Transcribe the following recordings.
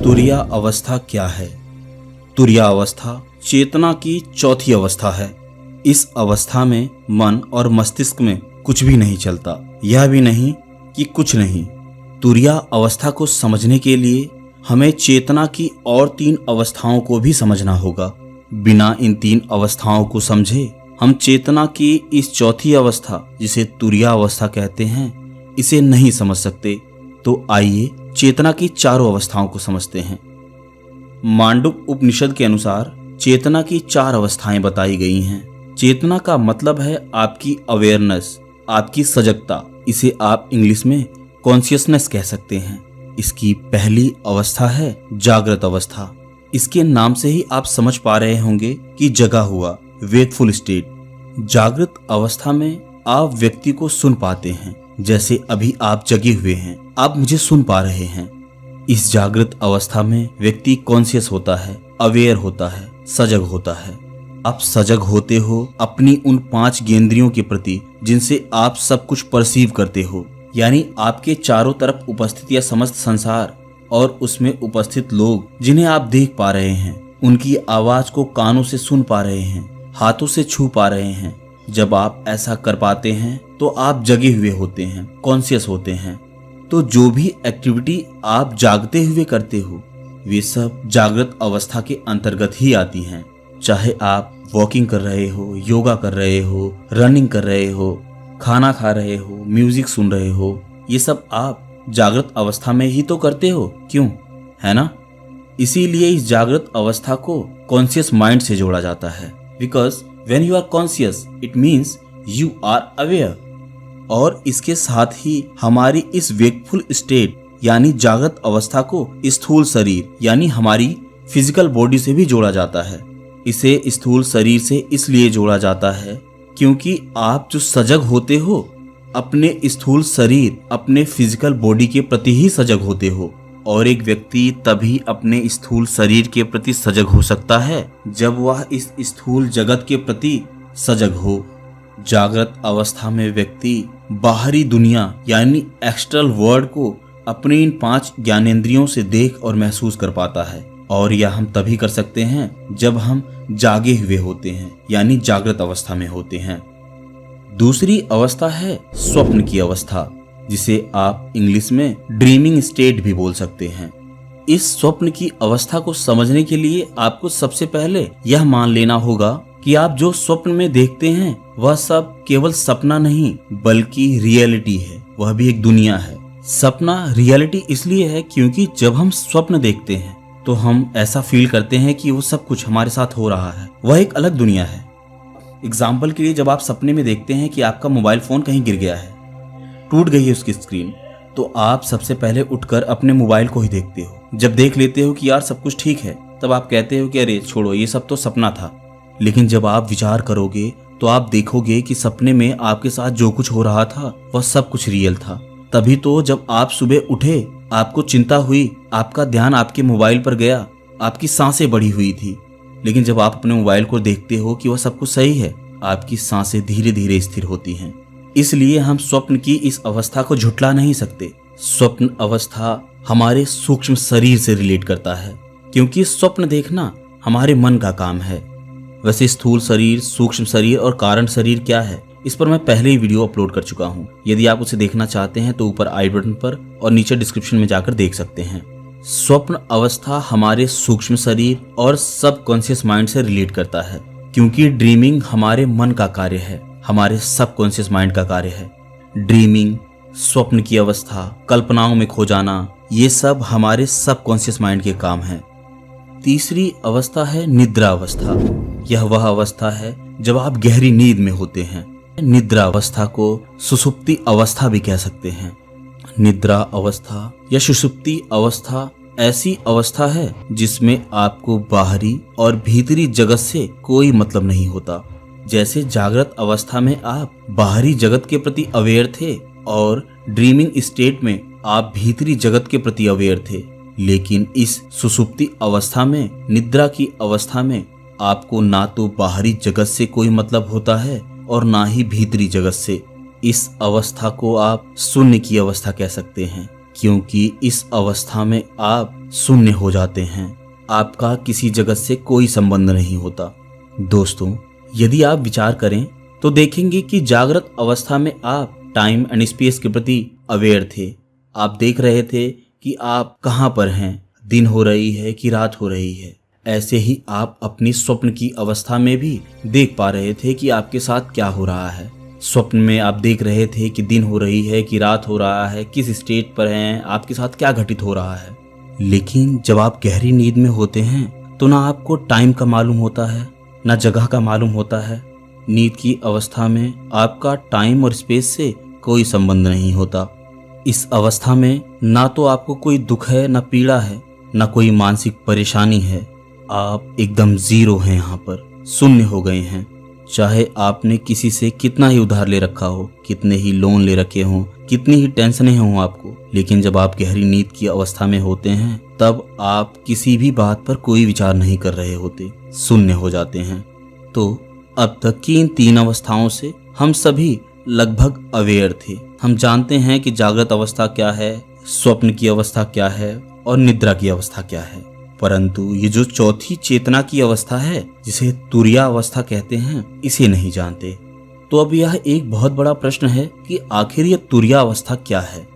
तुरीया अवस्था क्या है? तुरीया अवस्था चेतना की चौथी अवस्था है। इस अवस्था में मन और मस्तिष्क में कुछ भी नहीं चलता, यह भी नहीं कि कुछ नहीं। तुरीया अवस्था को समझने के लिए हमें चेतना की और 3 अवस्थाओं को भी समझना होगा। बिना इन 3 अवस्थाओं को समझे हम चेतना की इस चौथी अवस्था, जिसे तुरीया अवस्था कहते हैं, इसे नहीं समझ सकते। तो आइए चेतना की चारों अवस्थाओं को समझते हैं। मांडुक्य उपनिषद के अनुसार चेतना की 4 अवस्थाएं बताई गई हैं। चेतना का मतलब है आपकी अवेयरनेस, आपकी सजगता। इसे आप इंग्लिश में कॉन्शियसनेस कह सकते हैं। इसकी पहली अवस्था है जागृत अवस्था। इसके नाम से ही आप समझ पा रहे होंगे कि जगा हुआ, वेकफुल स्टेट। जागृत अवस्था में आप व्यक्ति को सुन पाते हैं, जैसे अभी आप जगे हुए हैं, आप मुझे सुन पा रहे हैं। इस जागृत अवस्था में व्यक्ति कॉन्शियस होता है, अवेयर होता है, सजग होता है। आप सजग होते हो अपनी उन 5 ज्ञेंद्रियों के प्रति जिनसे आप सब कुछ परसीव करते हो, यानी आपके चारों तरफ उपस्थित यह समस्त संसार और उसमें उपस्थित लोग जिन्हें आप देख पा रहे हैं, उनकी आवाज को कानों से सुन पा रहे हैं, हाथों से छू पा रहे हैं। जब आप ऐसा कर पाते हैं तो आप जगे हुए होते हैं, कॉन्शियस होते हैं। तो जो भी एक्टिविटी आप जागते हुए करते हो, वे सब जागृत अवस्था के अंतर्गत ही आती हैं। चाहे आप वॉकिंग कर रहे हो, योगा कर रहे हो, रनिंग कर रहे हो, खाना खा रहे हो, म्यूजिक सुन रहे हो, ये सब आप जागृत अवस्था में ही तो करते हो, क्यों? है ना? इसीलिए इस जागृत अवस्था को कॉन्शियस माइंड से जोड़ा जाता है। Because when you are conscious it means you are aware. और इसके साथ ही हमारी इस वेकफुल स्टेट यानी जागृत अवस्था को स्थूल शरीर यानी हमारी फिजिकल बॉडी से भी जोड़ा जाता है। इसे स्थूल शरीर से इसलिए जोड़ा जाता है क्योंकि आप जो सजग होते हो, अपने स्थूल शरीर, अपने फिजिकल बॉडी के प्रति ही सजग होते हो। और एक व्यक्ति तभी अपने स्थूल शरीर के प्रति सजग हो सकता है जब वह इस स्थूल जगत के प्रति सजग हो। जागृत अवस्था में व्यक्ति बाहरी दुनिया यानी एक्सटर्नल वर्ल्ड को अपनी इन 5 ज्ञानेंद्रियों से देख और महसूस कर पाता है। और यह हम तभी कर सकते हैं जब हम जागे हुए होते हैं, यानी जागृत अवस्था में होते हैं। दूसरी अवस्था है स्वप्न की अवस्था, जिसे आप इंग्लिश में ड्रीमिंग स्टेट भी बोल सकते हैं। इस स्वप्न की अवस्था को समझने के लिए आपको सबसे पहले यह मान लेना होगा कि आप जो स्वप्न में देखते हैं वह सब केवल सपना नहीं बल्कि रियलिटी है, वह भी एक दुनिया है। सपना रियलिटी इसलिए है क्योंकि जब हम स्वप्न देखते हैं तो हम ऐसा फील करते हैं कि वो सब कुछ हमारे साथ हो रहा है, वह एक अलग दुनिया है। एग्जाम्पल के लिए, जब आप सपने में देखते हैं कि आपका मोबाइल फोन कहीं गिर गया है, टूट गई है उसकी स्क्रीन, तो आप सबसे पहले उठकर अपने मोबाइल को ही देखते हो। जब देख लेते हो कि यार सब कुछ ठीक है, तब आप कहते हो कि अरे छोड़ो, ये सब तो सपना था। लेकिन जब आप विचार करोगे तो आप देखोगे कि सपने में आपके साथ जो कुछ हो रहा था वह सब कुछ रियल था। तभी तो जब आप सुबह उठे, आपको चिंता हुई, आपका ध्यान आपके मोबाइल पर गया, आपकी सांसें बढ़ी हुई थी। लेकिन जब आप अपने मोबाइल को देखते हो कि वह सब कुछ सही है, आपकी सांसें धीरे धीरे स्थिर होती हैं। इसलिए हम स्वप्न की इस अवस्था को झुठला नहीं सकते। स्वप्न अवस्था हमारे सूक्ष्म शरीर से रिलेट करता है, क्योंकि स्वप्न देखना हमारे मन का काम है। वैसे स्थूल शरीर, सूक्ष्म शरीर और कारण शरीर क्या है, इस पर मैं पहले ही वीडियो अपलोड कर चुका हूँ। यदि आप उसे देखना चाहते हैं तो ऊपर आई बटन पर और नीचे डिस्क्रिप्शन में जाकर देख सकते हैं। स्वप्न अवस्था हमारे सूक्ष्म शरीर और सबकॉन्शियस माइंड से रिलेट करता है, क्योंकि ड्रीमिंग हमारे मन का कार्य है, हमारे सबकॉन्शियस माइंड का कार्य है। ड्रीमिंग, स्वप्न की अवस्था, कल्पनाओं में खो जाना, ये सब हमारे सबकॉन्शियस माइंड के काम हैं। तीसरी अवस्था है निद्रा अवस्था। यह वह अवस्था है जब आप गहरी नींद में होते हैं। निद्रा अवस्था को सुषुप्ति अवस्था भी कह सकते हैं। निद्रा अवस्था या सुषुप्ति अवस्था ऐसी अवस्था है जिसमें आपको बाहरी और भीतरी जगत से कोई मतलब नहीं होता। जैसे जागृत अवस्था में आप बाहरी जगत के प्रति अवेयर थे और ड्रीमिंग स्टेट में आप भीतरी जगत के प्रति अवेयर थे, लेकिन इस सुषुप्ति अवस्था में, निद्रा की अवस्था में आपको ना तो बाहरी जगत से कोई मतलब होता है और ना ही भीतरी जगत से। इस अवस्था को आप शून्य की अवस्था कह सकते हैं, क्योंकि इस अवस्था में आप शून्य हो जाते हैं। आपका किसी जगत से कोई संबंध नहीं होता। दोस्तों, यदि आप विचार करें तो देखेंगे कि जागृत अवस्था में आप टाइम एंड स्पेस के प्रति अवेयर थे। आप देख रहे थे कि आप कहाँ पर हैं, दिन हो रही है कि रात हो रही है। ऐसे ही आप अपनी स्वप्न की अवस्था में भी देख पा रहे थे कि आपके साथ क्या हो रहा है। स्वप्न में आप देख रहे थे कि दिन हो रही है कि रात हो रहा है, किस स्टेट पर हैं, आपके साथ क्या घटित हो रहा है। लेकिन जब आप गहरी नींद में होते हैं तो ना आपको टाइम का मालूम होता है, ना जगह का मालूम होता है। नींद की अवस्था में आपका टाइम और स्पेस से कोई संबंध नहीं होता। इस अवस्था में ना तो आपको कोई दुख है, ना पीड़ा है, ना कोई मानसिक परेशानी है। आप एकदम जीरो हैं, यहाँ पर शून्य हो गए हैं। चाहे आपने किसी से कितना ही उधार ले रखा हो, कितने ही लोन ले रखे हों, कितनी ही टेंशनें हों आपको, लेकिन जब आप गहरी नींद की अवस्था में होते हैं तब आप किसी भी बात पर कोई विचार नहीं कर रहे होते, शून्य हो जाते हैं। तो अब तक की इन 3 अवस्थाओं से हम सभी लगभग अवेयर थे। हम जानते हैं कि जागृत अवस्था क्या है, स्वप्न की अवस्था क्या है और निद्रा की अवस्था क्या है। परंतु ये जो चौथी चेतना की अवस्था है, जिसे तुरिया अवस्था कहते हैं, इसे नहीं जानते। तो अब यह एक बहुत बड़ा प्रश्न है कि आखिर यह तुरिया अवस्था क्या है।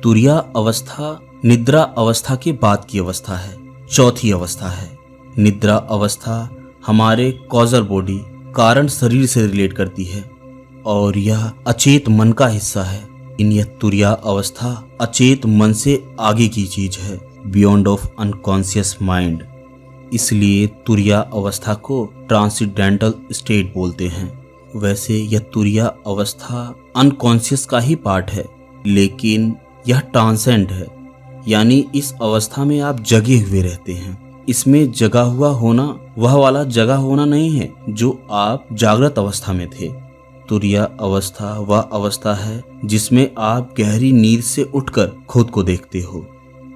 तुरिया अवस्था निद्रा अवस्था के बाद की अवस्था है, चौथी अवस्था है। निद्रा अवस्था हमारे कॉजल बॉडी, कारण शरीर से रिलेट करती है और यह अचेत मन का हिस्सा है। इन यह तुरिया अवस्था अचेत मन से आगे की चीज है, बियॉन्ड ऑफ अनकॉन्शियस माइंड। इसलिए तुरिया अवस्था को ट्रांसेंडेंटल स्टेट बोलते हैं। वैसे यह तुरिया अवस्था अनकॉन्शियस का ही पार्ट है, लेकिन यह ट्रांसेंड है, यानी इस अवस्था में आप जगे हुए रहते हैं। इसमें जगा हुआ होना वह वाला जगा होना नहीं है जो आप जागृत अवस्था में थे। तुरिया अवस्था वह अवस्था है जिसमें आप गहरी नींद से उठकर खुद को देखते हो।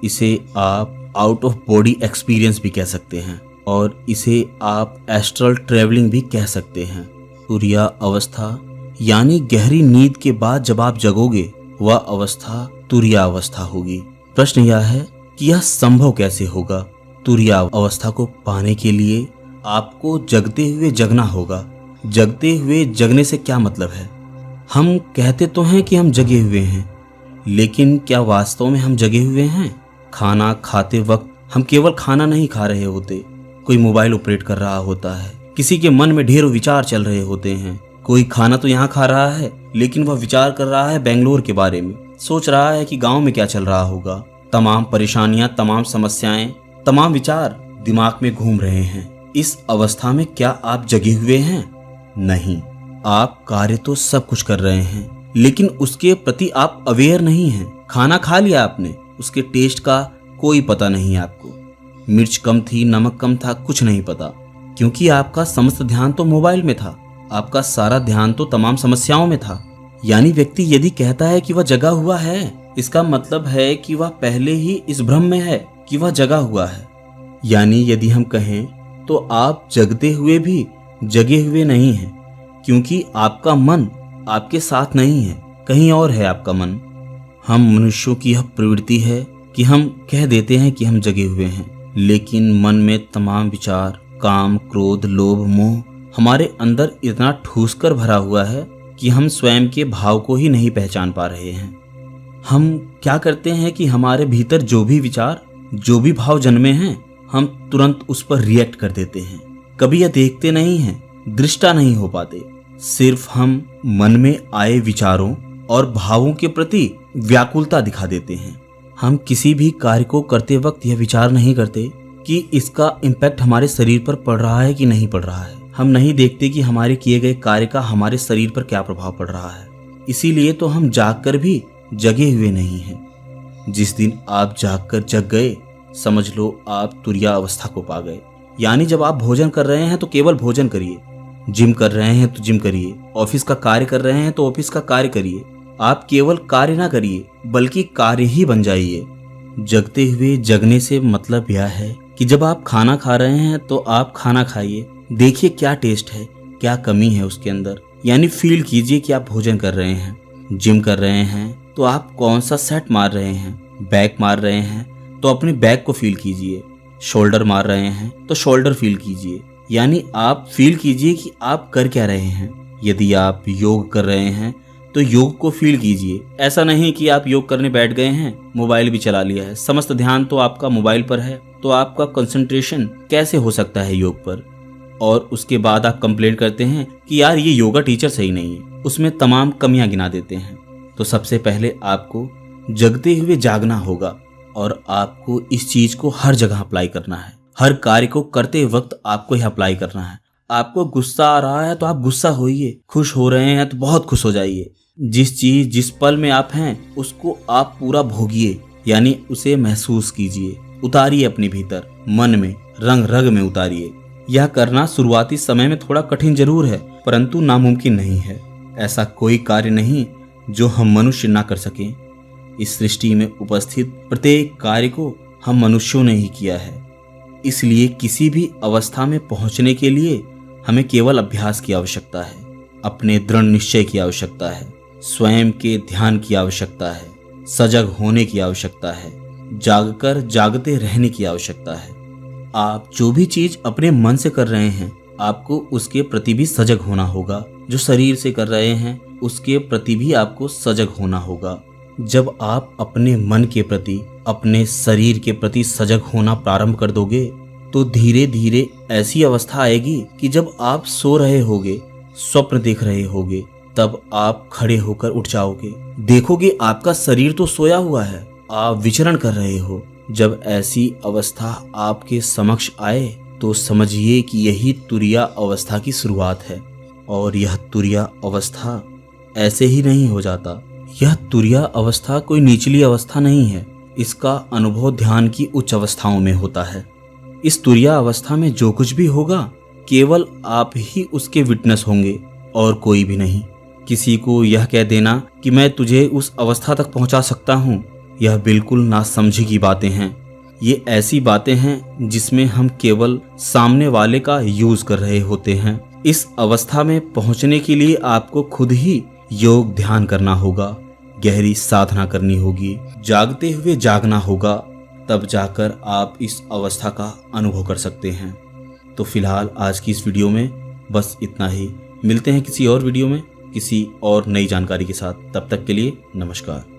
इसे आप आउट ऑफ बॉडी एक्सपीरियंस भी कह सकते हैं और इसे आप एस्ट्रल ट्रेवलिंग भी कह सकते हैं। तुरिया अवस्था यानी गहरी नींद के बाद जब आप जगोगे वह अवस्था तुरिया अवस्था होगी। प्रश्न यह है कि यह संभव कैसे होगा। तुरिया अवस्था को पाने के लिए आपको जगते हुए जगना होगा। जगते हुए जगने से क्या मतलब है? हम कहते तो हैं कि हम जगे हुए हैं, लेकिन क्या वास्तव में हम जगे हुए हैं? खाना खाते वक्त हम केवल खाना नहीं खा रहे होते, कोई मोबाइल ऑपरेट कर रहा होता है, किसी के मन में ढेरों विचार चल रहे होते हैं। कोई खाना तो यहाँ खा रहा है, लेकिन वह विचार कर रहा है बेंगलोर के बारे में, सोच रहा है कि गांव में क्या चल रहा होगा। तमाम परेशानियां, तमाम समस्याएं, तमाम विचार दिमाग में घूम रहे हैं। इस अवस्था में क्या आप जगे हुए हैं? नहीं, आप कार्य तो सब कुछ कर रहे हैं, लेकिन उसके प्रति आप अवेयर नहीं हैं। खाना खा लिया आपने, उसके टेस्ट का कोई पता नहीं आपको। मिर्च कम थी, नमक कम था, कुछ नहीं पता, क्योंकि आपका समस्त ध्यान तो मोबाइल में था। आपका सारा ध्यान तो तमाम समस्याओं में था। यानी व्यक्ति यदि कहता है कि वह जगा हुआ है, इसका मतलब है कि वह पहले ही इस भ्रम में है कि वह जगा हुआ है। यानी यदि हम कहें तो आप जगते हुए भी जगे हुए नहीं हैं, क्योंकि आपका मन आपके साथ नहीं है, कहीं और है आपका मन। हम मनुष्यों की यह प्रवृत्ति है कि हम कह देते हैं कि हम जगे हुए हैं, लेकिन मन में तमाम विचार, काम, क्रोध, लोभ, मोह हमारे अंदर इतना ठूस कर भरा हुआ है कि हम स्वयं के भाव को ही नहीं पहचान पा रहे हैं। हम क्या करते हैं कि हमारे भीतर जो भी विचार, जो भी भाव जन्मे हैं, हम तुरंत उस पर रिएक्ट कर देते हैं। कभी यह देखते नहीं हैं, दृष्टा नहीं हो पाते। सिर्फ हम मन में आए विचारों और भावों के प्रति व्याकुलता दिखा देते हैं। हम किसी भी कार्य को करते वक्त यह विचार नहीं करते कि इसका इम्पैक्ट हमारे शरीर पर पड़ रहा है कि नहीं पड़ रहा है। हम नहीं देखते कि हमारे किए गए कार्य का हमारे शरीर पर क्या प्रभाव पड़ रहा है। इसीलिए तो हम जागकर भी जगे हुए नहीं हैं। जिस दिन आप जागकर जग गए, समझ लो आप तुरिया अवस्था को पा गए। यानी जब आप भोजन कर रहे हैं तो केवल भोजन करिए, जिम कर रहे हैं तो जिम करिए, ऑफिस का कार्य कर रहे हैं तो ऑफिस का कार्य करिए। आप केवल कार्य ना करिए, बल्कि कार्य ही बन जाइए। जगते हुए जगने से मतलब यह है कि जब आप खाना खा रहे हैं तो आप खाना खाइए, देखिए क्या टेस्ट है, क्या कमी है उसके अंदर। यानी फील कीजिए कि आप भोजन कर रहे हैं। जिम कर रहे हैं तो आप कौन सा सेट मार रहे हैं, बैक मार रहे हैं तो अपने बैक को फील कीजिए। शोल्डर मार रहे हैं तो शोल्डर फील कीजिए, यानी आप फील कीजिए कि आप कर क्या रहे हैं। यदि आप योग कर रहे हैं तो योग को फील कीजिए। ऐसा नहीं कि आप योग करने बैठ गए हैं, मोबाइल भी चला लिया है, समस्त ध्यान तो आपका मोबाइल पर है, तो आपका कंसंट्रेशन कैसे हो सकता है योग पर। और उसके बाद आप कंप्लेन करते हैं कि यार ये योगा टीचर सही नहीं है, उसमें तमाम कमियां गिना देते हैं। तो सबसे पहले आपको जगते हुए जागना होगा और आपको इस चीज को हर जगह अप्लाई करना है। हर कार्य को करते वक्त आपको यह अप्लाई करना है। आपको गुस्सा आ रहा है तो आप गुस्सा होइए, खुश हो रहे हैं तो बहुत खुश हो जाइए। जिस चीज जिस पल में आप हैं उसको आप पूरा भोगिए, यानी उसे महसूस कीजिए, उतारिए अपने भीतर, मन में, रंग रग में उतारिए। यह करना शुरुआती समय में थोड़ा कठिन जरूर है, परंतु नामुमकिन नहीं है। ऐसा कोई कार्य नहीं जो हम मनुष्य ना कर सकें। इस सृष्टि में उपस्थित प्रत्येक कार्य को हम मनुष्यों ने ही किया है। इसलिए किसी भी अवस्था में पहुंचने के लिए हमें केवल अभ्यास की आवश्यकता है, अपने दृढ़ निश्चय की आवश्यकता है, स्वयं के ध्यान की आवश्यकता है, सजग होने की आवश्यकता है, जागकर जागते रहने की आवश्यकता है। आप जो भी चीज अपने मन से कर रहे हैं आपको उसके प्रति भी सजग होना होगा। जो शरीर से कर रहे हैं उसके प्रति भी आपको सजग होना होगा। जब आप अपने मन के प्रति, अपने शरीर के प्रति सजग होना प्रारंभ कर दोगे तो धीरे धीरे ऐसी अवस्था आएगी कि जब आप सो रहे होगे, स्वप्न देख रहे होगे, तब आप खड़े होकर उठ जाओगे। देखोगे आपका शरीर तो सोया हुआ है, आप विचरण कर रहे हो। जब ऐसी अवस्था आपके समक्ष आए तो समझिए कि यही तुरिया अवस्था की शुरुआत है। और यह तुरिया अवस्था ऐसे ही नहीं हो जाता। यह तुरिया अवस्था कोई निचली अवस्था नहीं है, इसका अनुभव ध्यान की उच्च अवस्थाओं में होता है। इस तुरिया अवस्था में जो कुछ भी होगा केवल आप ही उसके विटनेस होंगे और कोई भी नहीं। किसी को यह कह देना कि मैं तुझे उस अवस्था तक पहुंचा सकता हूं, यह बिल्कुल नासमझी की बातें हैं। ये ऐसी बातें हैं जिसमें हम केवल सामने वाले का यूज कर रहे होते हैं। इस अवस्था में पहुंचने के लिए आपको खुद ही योग ध्यान करना होगा, गहरी साधना करनी होगी, जागते हुए जागना होगा, तब जाकर आप इस अवस्था का अनुभव कर सकते हैं। तो फिलहाल आज की इस वीडियो में बस इतना ही। मिलते हैं किसी और वीडियो में किसी और नई जानकारी के साथ। तब तक के लिए नमस्कार।